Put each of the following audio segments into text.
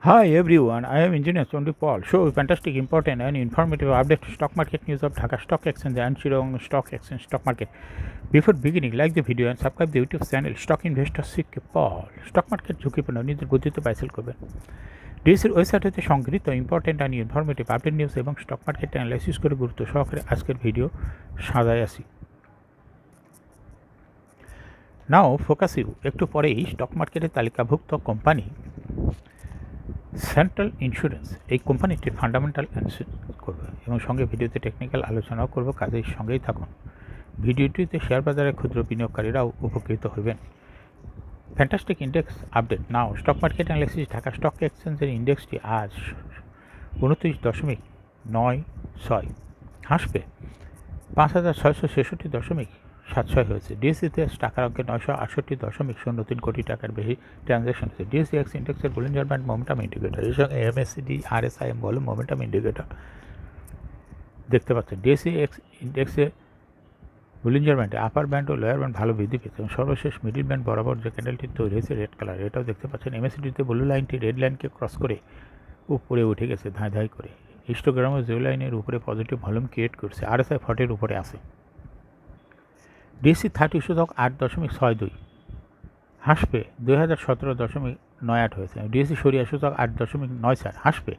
Hi everyone, I am Engineer Chondi Paul. Show fantastic, important and informative update stock market news of Dhaka Stock Exchange and Shillong Stock Exchange stock market. Before beginning, like the video and subscribe the YouTube channel Stock Investor CK Paul. Stock market ঝুঁকিপূর্ণ নিজের বুদ্ধিতে বাইসেল করবেন। ডিএসির website হতে সংগৃহীত important and informative update news এবং stock market analysis করে গুরুত্ব সহকারে আজকের ভিডিও সাজায় আসি। নাও ফোকাস ইউ একটু পরেই স্টক মার্কেটের তালিকাভুক্ত কোম্পানি সেন্ট্রাল ইন্স্যুরেন্স এই কোম্পানিটির ফান্ডামেন্টাল অ্যানালিসিস করবে এবং সঙ্গে ভিডিওতে টেকনিক্যাল আলোচনাও করব, কাজেই সঙ্গেই থাকুন। ভিডিওটিতে শেয়ার বাজারে ক্ষুদ্র বিনিয়োগকারীরাও উপকৃত হবেন। ফ্যান্টাস্টিক ইন্ডেক্স আপডেট নাও stock market analysis Dhaka stock এক্সচেঞ্জের ইন্ডেক্সটি আজ 29.96 হাসবে 5,666.76 হয়েছে। ডিএসসিতে টাকার অঙ্কে 968.03 কোটি টাকার বেশি ট্রানজ্যাকশন হয়েছে। ডিএসসিএক্স ইন্ডেক্সের বুলিঞ্জার ব্যান্ড মোমেন্টাম ইন্ডিকেটর, এর সঙ্গে এমএসসিডি আরএসআইএম বলে মোমেন্টাম ইন্ডিকেটর দেখতে পাচ্ছেন। ডিএসসিএক্স ইন্ডেক্সে বুলিঞ্জার ব্যান্ডে আপার ব্যান্ড ও লোয়ার ব্যান্ড ভালো বৃদ্ধি পেয়েছে এবং সর্বশেষ মিডিল ব্যান্ড বরাবর যে ক্যান্ডেলটি তৈরি হয়েছে রেড কালার, এটাও দেখতে পাচ্ছেন। এমএসসিডিতে ব্লু লাইনটি রেড লাইনকে ক্রস করে উপরে উঠে গেছে ধাঁই ধাঁই করে। হিস্টোগ্রামও জিরো লাইনের উপরে পজিটিভ ভলিউম ক্রিয়েট করছে, আরএসআই 40-এর উপরে আছে। ডিএসসি 30 সূচক 8.62 হাসবে 2017.98 হয়েছে। ডিএসসি সরিয়া সূচক 8.94 হাসবে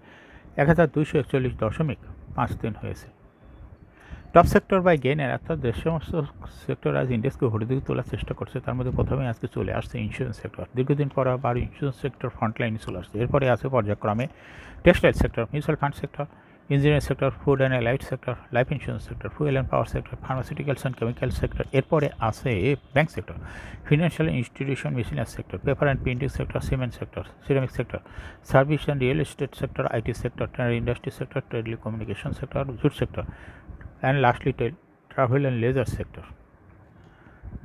1241.53 হয়েছে। টপ সেক্টর বাই গেইনের, অর্থাৎ যে সমস্ত সেক্টর আজ ইন্ডেক্সকে ভরে দিকে তোলার চেষ্টা করছে তার মধ্যে প্রথমেই আজকে চলে আসছে ইন্স্যুরেন্স সেক্টর। দীর্ঘদিন পর আবার ইন্স্যুরেন্স সেক্টর ফ্রন্টলাইনে চলে আসছে। এরপরে আছে পর্যায়ক্রমে textile sector, mutual fund sector, engineering sector, food and allied sector, life insurance sector, fuel and power sector, pharmaceuticals and chemical sector. এরপরে আছে bank sector, financial institution missionary sector, paper and printing sector, cement sector, ceramic sector, service and real estate sector, IT sector, trade industry sector, telecommunication sector, jute sector, and lastly travel and leisure sector.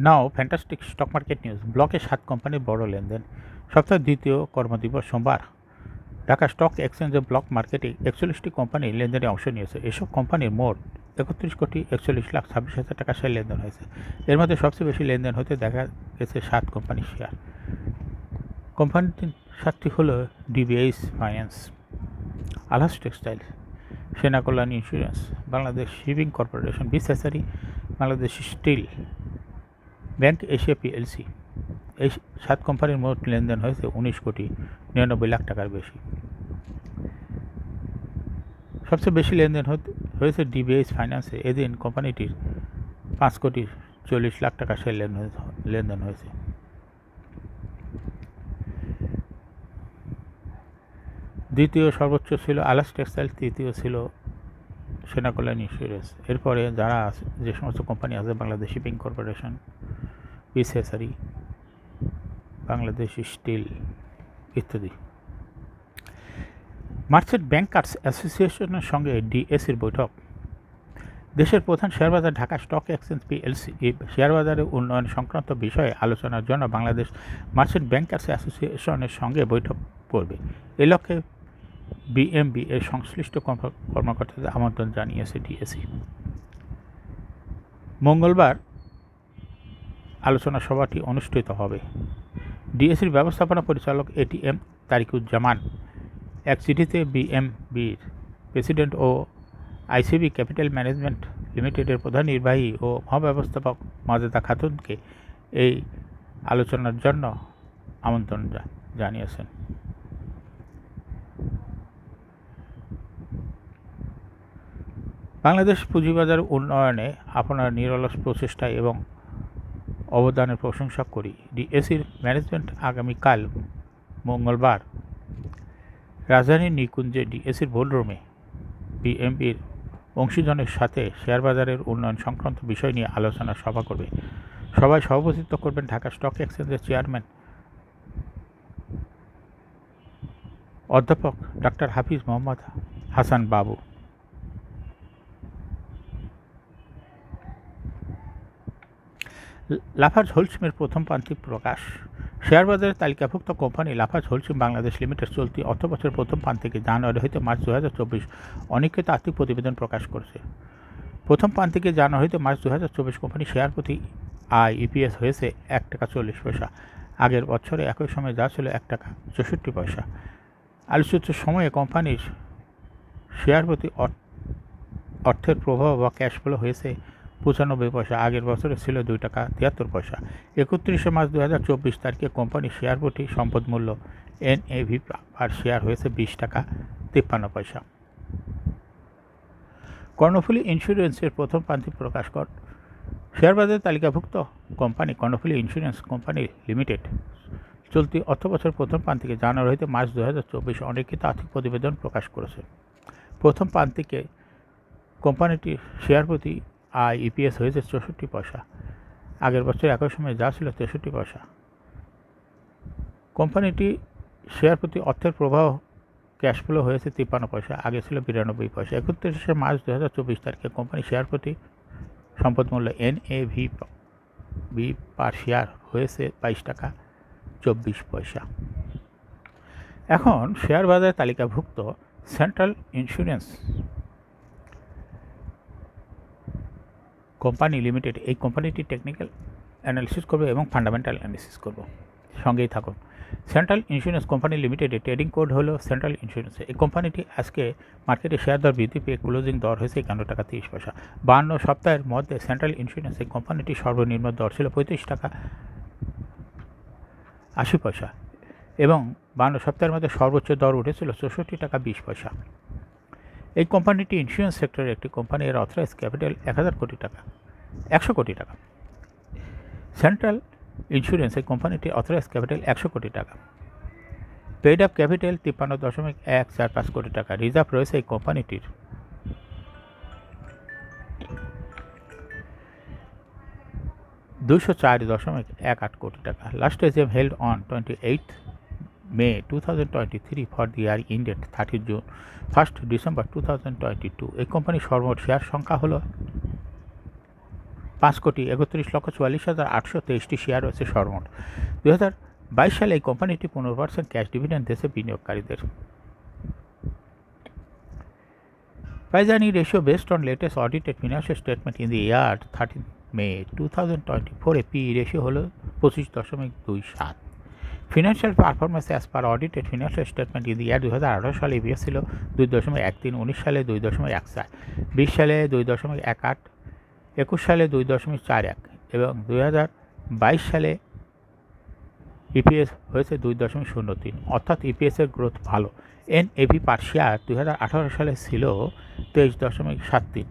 Now fantastic stock market news. ব্লকে 7 কোম্পানির বড় লেনদেন। সপ্তাহের দ্বিতীয় কর্মদিবস সোমবার Dhaka stock এক্সচেঞ্জে block মার্কেটে 41টি company লেনদেনে অংশ নিয়েছে। এসব কোম্পানির মোট 31,26,26,000 টাকা শেয়ার লেনদেন হয়েছে। এর মধ্যে সবচেয়ে বেশি লেনদেন হতে দেখা গেছে 7 কোম্পানির শেয়ার। কোম্পানিটির 7টি হলো DBS finance, Alhaj textile, Sena Kalyan insurance, Bangladesh shipping corporation, বিসেসারি, Bangladesh steel, bank Asia PLC. এই 7 কোম্পানির মোট লেনদেন হয়েছে 19,99 লাখ টাকার বেশি। সবচেয়ে বেশি লেনদেন হয়েছে ডিবিএস ফাইন্যান্সে। এদিন কোম্পানিটির 5,40 লাখ টাকা শেয়ার লেনদেন হয়েছে। দ্বিতীয় সর্বোচ্চ ছিল আলহাজ টেক্সটাইল, তৃতীয় ছিল সেনা কল্যাণ ইন্স্যুরেন্স। এরপরে যারা আছে, যে সমস্ত কোম্পানি আছে, বাংলাদেশ শিপিং কর্পোরেশন, বিসেসারি, বাংলাদেশ স্টিল ইত্যাদি। মার্চেন্ট ব্যাংকার্স অ্যাসোসিয়েশনের সঙ্গে ডিএসির বৈঠক। দেশের প্রধান শেয়ারবাজার ঢাকা স্টক এক্সচেঞ্জ পিএলসি শেয়ারবাজারের উন্নয়ন সংক্রান্ত বিষয়ে আলোচনার জন্য বাংলাদেশ মার্চেন্ট ব্যাংকার্স অ্যাসোসিয়েশনের সঙ্গে বৈঠক করবে। এ লক্ষ্যে বিএমবি এর সংশ্লিষ্ট কর্মকর্তাদের আমন্ত্রণ জানিয়েছে ডিএসি। মঙ্গলবার আলোচনা সভাটি অনুষ্ঠিত হবে। ডিএসির ব্যবস্থাপনা পরিচালক এটিএম তারিকুজ্জামান এক চিঠিতে বিএমবির প্রেসিডেন্ট ও আইসিবি ক্যাপিটাল ম্যানেজমেন্ট লিমিটেডের প্রধান নির্বাহী ও মহাব্যবস্থাপক মাজেদা খাতুনকে এই আলোচনার জন্য আমন্ত্রণ জানিয়েছেন। বাংলাদেশ পুঁজিবাজার উন্নয়নে আপনার নিরলস প্রচেষ্টা এবং অবদানের প্রশংসা করি। ডিএসির ম্যানেজমেন্ট আগামীকাল মঙ্গলবার রাজধানীর নিকুঞ্জে ডিএসির বোর্ডরুমে বিএমবির অংশীজনের সাথে শেয়ারবাজারের উন্নয়ন সংক্রান্ত বিষয় নিয়ে আলোচনা সভা করবে। সভায় সভাপতিত্ব করবেন ঢাকা স্টক এক্সচেঞ্জের চেয়ারম্যান অধ্যাপক ডক্টর হাফিজ মোহাম্মদ হাসান বাবু। লাফার্জ হোলসিমের প্রথম প্রান্তিক প্রকাশ। শেয়ারবাজারের তালিকাভুক্ত company Lafarge Holcim Bangladesh limited চলতি অর্থবছরের প্রথম প্রান্তিকে জানুয়ারি হইতে মার্চ 2024 অনিশ্চিত আর্থিক প্রতিবেদন প্রকাশ করেছে। প্রথম প্রান্তিকে জানুয়ারি হইতে মার্চ 2024 কোম্পানি শেয়ার প্রতি ইপিএস হয়েছে 1 টাকা 40 পয়সা। আগের বছরে একই সময় যা ছিল 1 টাকা 64 পয়সা। আলোচিত সময়ে কোম্পানির শেয়ার প্রতি অর্থের প্রভাব বা ক্যাশ ফ্লো হয়েছে 95 পয়সা, আগের বছরে ছিল 2 টাকা 73 পয়সা। 31 মার্চ 2024 তারিখে কোম্পানির শেয়ার প্রতি সম্পদ মূল্য NAV পার শেয়ার হয়েছে 20 টাকা 53 পয়সা। কর্ণফুলী ইন্স্যুরেন্সের প্রথম প্রান্তিক প্রকাশ কর শেয়ার বাজারে তালিকাভুক্ত company Karnaphuli insurance company limited চলতি অর্থবছর প্রথম প্রান্তিকে জানুয়ারি হতে মার্চ 2024 অনির্ণীত আর্থিক প্রতিবেদন প্রকাশ করেছে। প্রথম প্রান্তিকে কোম্পানিটির শেয়ার প্রতি ইপিএস হয়েছে 64 পয়সা, আগের বছর একই সময়ে যা ছিল 63 পয়সা। কোম্পানিটি শেয়ার প্রতি অর্থের প্রবাহ ক্যাশ ফ্লো হয়েছে 53 পয়সা, আগে ছিল 92 পয়সা। 31 মার্চ 2024 তারিখে কোম্পানি শেয়ার প্রতি সম্পদ মূল্য NAV পার শেয়ার হয়েছে 22 টাকা 24 পয়সা। এখন শেয়ার বাজারে তালিকাভুক্ত সেন্ট্রাল ইন্স্যুরেন্স কোম্পানি লিমিটেড, এই কোম্পানিটি টেকনিক্যাল অ্যানালিসিস করবে এবং ফান্ডামেন্টাল অ্যানালিসিস করব, সঙ্গেই থাকুন। সেন্ট্রাল ইন্স্যুরেন্স কোম্পানি লিমিটেডের ট্রেডিং কোড হলো সেন্ট্রাল ইন্স্যুরেন্স। এই কোম্পানিটি আজকে মার্কেটে শেয়ার দর বৃদ্ধি পেয়ে ক্লোজিং দর হয়েছে 51 টাকা 30 পয়সা। 52 সপ্তাহের মধ্যে সেন্ট্রাল ইন্স্যুরেন্স এই কোম্পানিটির সর্বনিম্ন দর ছিল 35 টাকা 80 পয়সা এবং 52 সপ্তাহের মধ্যে সর্বোচ্চ দর উঠেছিল 64 টাকা 20 পয়সা। এই কোম্পানিটি ইন্স্যুরেন্স সেক্টরের একটি কোম্পানি। এর অথরাইজ ক্যাপিটাল 1000 কোটি টাকা 100 কোটি টাকা। সেন্ট্রাল ইন্স্যুরেন্স এই কোম্পানিটির অথরাইজ ক্যাপিটাল 100 কোটি টাকা। পেইড আপ ক্যাপিটাল 53.145 কোটি টাকা। রিজার্ভ রয়েছে এই কোম্পানিটির 204.18 কোটি টাকা। Last AGM held on 28 May 2023 for the year ended 1st December 2022। এই কোম্পানির সর্বমোট শেয়ার সংখ্যা হলো 5,31,44,823টি শেয়ার রয়েছে সর্বমোট। 2022 সালে এই কোম্পানিটি 15% ক্যাশ ডিভিডেন্ড দিয়েছে বিনিয়োগকারীদের। Paisani ratio based on latest audited financial statement in the year 13 May 2024 এ PE রেশিও হলো 25.27। Financial performance as per audited financial statement in the year 2018 সালে ইপিএস ছিল 2.13, 19 সালে 2.14, 20 সালে 2.18, 21 সালে 2.41 এবং 2022 সালে ইপিএস হয়েছে 2.03, অর্থাৎ ইপিএসের গ্রোথ ভালো। NAV পার শেয়ার 2018 সালে ছিল 23.73,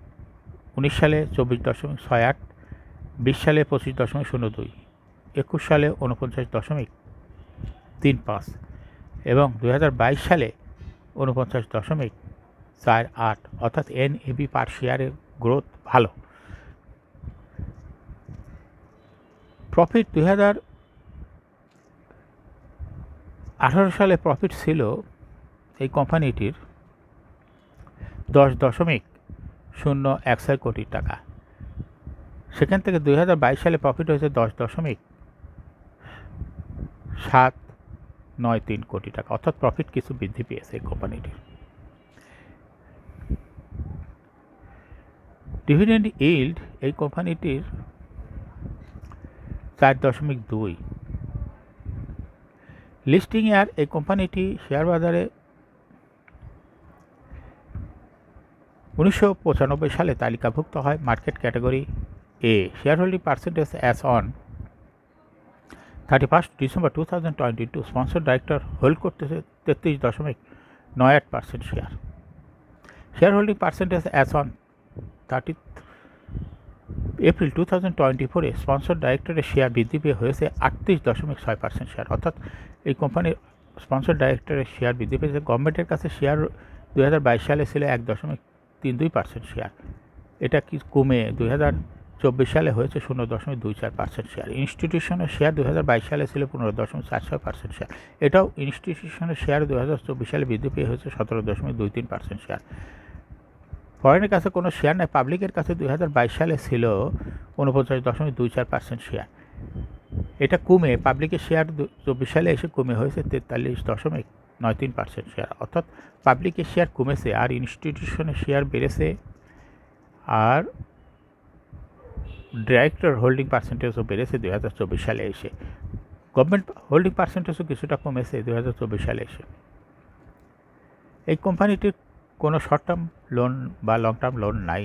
19 সালে 24.68, 20 সালে 25.02, 21 সালে 49.35 এবং 2022 সালে 49.48, অর্থাৎ NAV পার শেয়ারের গ্রোথ ভালো। প্রফিট 2018 সালে প্রফিট ছিল এই কোম্পানিটির 10.016 কোটি টাকা। সেখান থেকে 2022 সালে প্রফিট হয়েছে 10.793 কোটি টাকা, অর্থাৎ প্রফিট কিছু বৃদ্ধি পেয়েছে এই কোম্পানিটির। ডিভিডেন্ড ইল্ড এই কোম্পানিটির 4.2। লিস্টিং ইয়ার এই কোম্পানিটি শেয়ার বাজারে 1995 সালে তালিকাভুক্ত হয় market category A. Share holding percentage as on 31 December 2022 sponsor director hold করতেছে 33.98% share. Share holding percentage as on 30 April 2024 sponsor ডাইরেক্টরের শেয়ার বৃদ্ধি পেয়ে হয়েছে 38.6% শেয়ার, অর্থাৎ এই কোম্পানির স্পন্সর ডাইরেক্টরের শেয়ার বৃদ্ধি পেয়েছে। গভর্নমেন্টের কাছে শেয়ার 2022 সালে ছিল 1.32% শেয়ার, এটা কি কমে 2024 সালে হয়েছে 0.24% শেয়ার। ইনস্টিটিউশনের শেয়ার 2022 সালে ছিল 15.46% শেয়ার, এটাও ইনস্টিটিউশনের শেয়ার 2024 সালে বৃদ্ধি পেয়ে হয়েছে 17.23% শেয়ার। ফরেনের কাছে কোনো শেয়ার নাই, পাবলিকের কাছে 2022 সালে ছিল 49.24% শেয়ার, এটা কমে পাবলিকের শেয়ার 24 সালে এসে কমে হয়েছে 43.93% শেয়ার, অর্থাৎ পাবলিকের শেয়ার কমেছে আর ইনস্টিটিউশনের শেয়ার বেড়েছে, আর ডাইরেক্টর হোল্ডিং পার্সেন্টেজও বেড়েছে 2024 সালে এসে। গভর্নমেন্ট হোল্ডিং পার্সেন্টেজও কিছুটা কমেছে 2024 সালে এসে। এই কোম্পানিটির কোনো শর্ট টার্ম লোন বা লং টার্ম লোন নাই।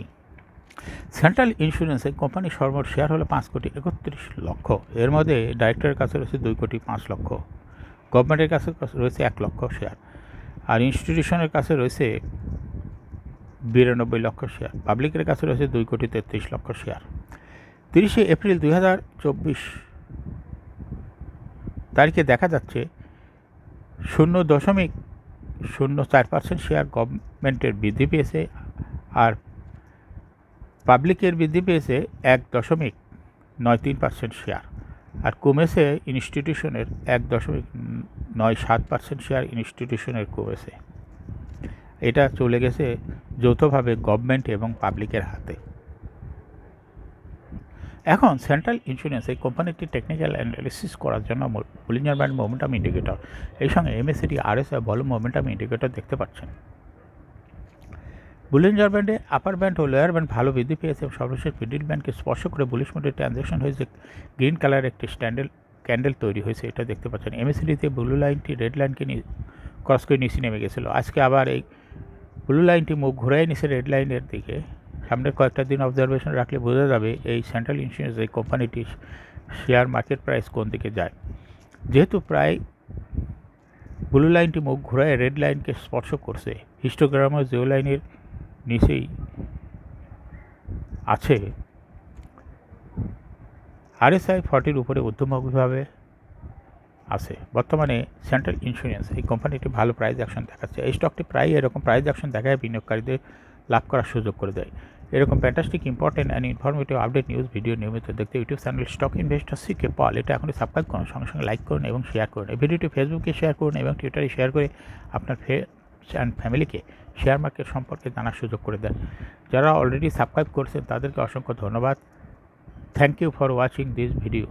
সেন্ট্রাল ইন্স্যুরেন্স এই কোম্পানির সর্বমোট শেয়ার হলো 5,31,00,000। এর মধ্যে ডাইরেক্টরের কাছে রয়েছে 2,05,00,000, গভর্নমেন্টের কাছে রয়েছে 1,00,000 শেয়ার, আর ইনস্টিটিউশনের কাছে রয়েছে 92,00,000 শেয়ার। পাবলিকের কাছে রয়েছে 2,33,00,000 শেয়ার। 30শে এপ্রিল 2024 তারিখে দেখা যাচ্ছে 0.04% শেয়ার গভর্নমেন্টের বৃদ্ধি পেয়েছে, আর পাবলিকের বৃদ্ধি পেয়েছে 1.93% শেয়ার, আর কমেছে ইনস্টিটিউশনের 1.97% শেয়ার ইনস্টিটিউশনের কমেছে। এটা চলে গেছে যৌথভাবে গভর্নমেন্ট এবং পাবলিকের হাতে। এখন সেন্ট্রাল ইন্স্যুরেন্স এই কোম্পানিটি টেকনিক্যাল অ্যানালিসিস করার জন্য বুলিঞ্জার ব্যান্ড মোমেন্টাম ইন্ডিকেটর, এই সঙ্গে MACD RSI volume momentum indicator দেখতে পাচ্ছেন। বুলিঞ্জার ব্যান্ডে আপার ব্যান্ড ও লোয়ার ব্যান্ড ভালো বৃদ্ধি পেয়েছে এবং সর্বশেষ মিডল ব্যান্ডকে স্পর্শ করে বুলিশ মোডে ট্রানজ্যাকশন হয়েছে, গ্রিন কালার একটি ক্যান্ডেল তৈরি হয়েছে, এটা দেখতে পাচ্ছেন। MACD-তে ব্লু লাইনটি রেড লাইনকে ক্রস করে নিচে নেমে গেছিলো। আজকে আবার এই ব্লু লাইনটি মুখ ঘুরাই নিচে রেড লাইনের দিকে। সামনের কয়েকটা দিন অবজারভেশন রাখলে বোঝা যাবে এই সেন্ট্রাল ইন্স্যুরেন্স এই কোম্পানিটির শেয়ার মার্কেট প্রাইস কোন দিকে যায়। যেহেতু প্রায় ব্লু লাইনটি মুখ ঘুরায় রেড লাইনকে স্পর্শ করছে, হিস্টোগ্রামও জিও লাইনের নিচেই আছে, RSI 40-র উপরে ঊর্ধ্বমুখীভাবে আছে। বর্তমানে সেন্ট্রাল ইন্স্যুরেন্স এই কোম্পানিটি ভালো প্রাইস অ্যাকশন দেখাচ্ছে। এই স্টকটি প্রায় এরকম প্রাইস অ্যাকশন দেখায় বিনিয়োগকারীদের লাভ করার সুযোগ করে দেয়। এরকম fantastic important and informative update news video নিয়মিত দেখতে YouTube channel stock investor CK পল এটা এখনই সাবস্ক্রাইব করুন, সঙ্গে সঙ্গে লাইক করুন এবং শেয়ার করুন। এই ভিডিওটি ফেসবুকে শেয়ার করুন এবং টুইটারে শেয়ার করে আপনার ফ্রেন্ডস অ্যান্ড ফ্যামিলিকে শেয়ার মার্কেট সম্পর্কে জানার সুযোগ করে দেন। যারা অলরেডি সাবস্ক্রাইব করছেন তাদেরকে অসংখ্য ধন্যবাদ। Thank you for watching this video.